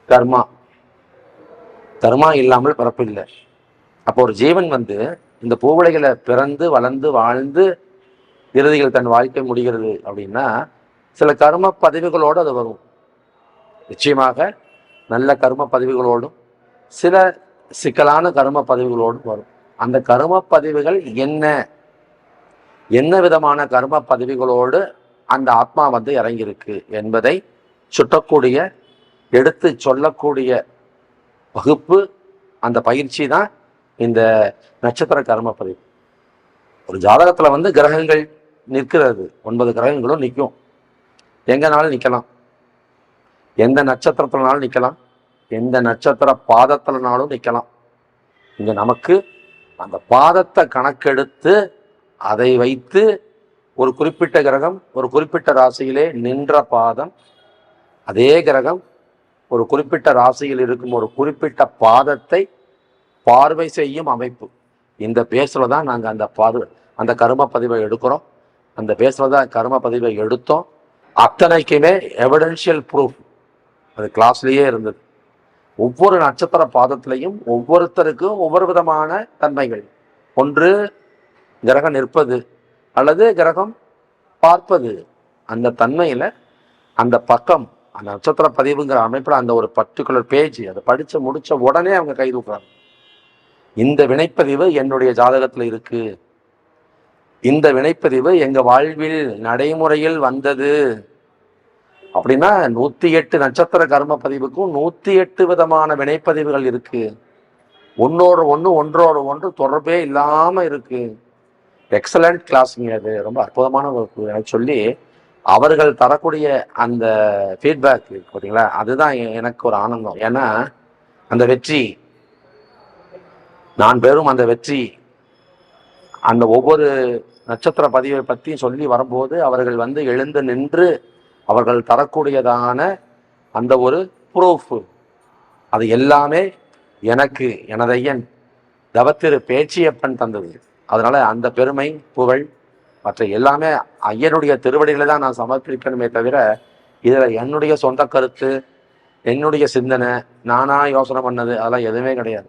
கர்மா. கர்மா இல்லாமல் பிறப்பு இல்லை. அப்போ ஒரு ஜீவன் இந்த பூவுலகில பிறந்து வளர்ந்து வாழ்ந்து இறுதியில் தன் வாழ்க்கை முடிகிறது அப்படின்னா சில கர்ம பதிவுகளோடு அது வரும். நிச்சயமாக நல்ல கர்ம பதிவுகளோடும் சில சிக்கலான கர்ம பதிவுகளோடும் வரும். அந்த கர்ம பதிவுகள் என்ன விதமான கர்ம பதிவுகளோடு அந்த ஆத்மா இறங்கியிருக்கு என்பதை சுட்டக்கூடிய எடுத்து சொல்லக்கூடிய வகுப்பு, அந்த பயிற்சி தான் இந்த நட்சத்திர கர்ம பதிவு. ஒரு ஜாதகத்துல கிரகங்கள் நிற்கிறது, 9 கிரகங்களும் நிற்கும். எங்கனாலும் நிற்கலாம், எந்த நட்சத்திரத்தினாலும் நிற்கலாம், எந்த நட்சத்திர பாதத்தினாலும் நிற்கலாம். இங்க நமக்கு அந்த பாதத்தை கணக்கெடுத்து அதை வைத்து ஒரு குறிப்பிட்ட கிரகம் ஒரு குறிப்பிட்ட ராசியிலே நின்ற பாதம், அதே கிரகம் ஒரு குறிப்பிட்ட ராசியில் இருக்கும் ஒரு குறிப்பிட்ட பாதத்தை பார்வை செய்யும் அமைப்பு. இந்த பேஸ்ல தான் நாங்கள் அந்த கர்ம பதிவை எடுக்கிறோம். அந்த பேஸ்ல தான் கர்ம பதிவை எடுத்தோம். அத்தனைக்குமே எவிடென்ஷியல் ப்ரூஃப் அது கிளாஸ்லயே இருந்தது. ஒவ்வொரு நட்சத்திர பாதத்திலையும் ஒவ்வொருத்தருக்கும் ஒவ்வொரு விதமான தன்மைகள். ஒன்று கிரகம் நிற்பது அல்லது கிரகம் பார்ப்பது. அந்த தன்மையில அந்த பக்கம் அந்த நட்சத்திர பதிவுங்கிற அமைப்புல அந்த ஒரு பர்டிகுலர் பேஜ் அதை படிச்சு முடிச்ச உடனே அவங்க கை தூக்குறாங்க. இந்த வினைப்பதிவு என்னுடைய ஜாதகத்துல இருக்கு, இந்த வினைப்பதிவு எங்க வாழ்வில் நடைமுறையில் வந்தது அப்படின்னா 108 நட்சத்திர கர்ம பதிவுக்கும் 108 விதமான வினைப்பதிவுகள் இருக்கு. ஒன்றோடு ஒன்று தொடர்பே இல்லாம இருக்கு. எக்ஸலண்ட் கிளாஸுங்க, அது ரொம்ப அற்புதமான எனக்கு சொல்லி அவர்கள் தரக்கூடிய அந்த ஃபீட்பேக் பார்த்தீங்களா, அதுதான் எனக்கு ஒரு ஆனந்தம். ஏன்னா அந்த வெற்றி நான் பெறும் அந்த வெற்றி அந்த ஒவ்வொரு நட்சத்திர பதிவை பற்றியும் சொல்லி வரும்போது அவர்கள் எழுந்து நின்று அவர்கள் தரக்கூடியதான அந்த ஒரு ப்ரூஃப், அது எல்லாமே எனக்கு எனதையன் தவத்திரு பேச்சியப்பன் தந்தது. அதனால அந்த பெருமை புகழ் மற்ற எல்லாமே ஐயனுடைய திருவடிகளை தான் நான் சமர்ப்பிக்கணுமே தவிர இதுல என்னுடைய சொந்த கருத்து என்னுடைய சிந்தனை நானா யோசனை பண்ணது அதெல்லாம் எதுவுமே கிடையாது.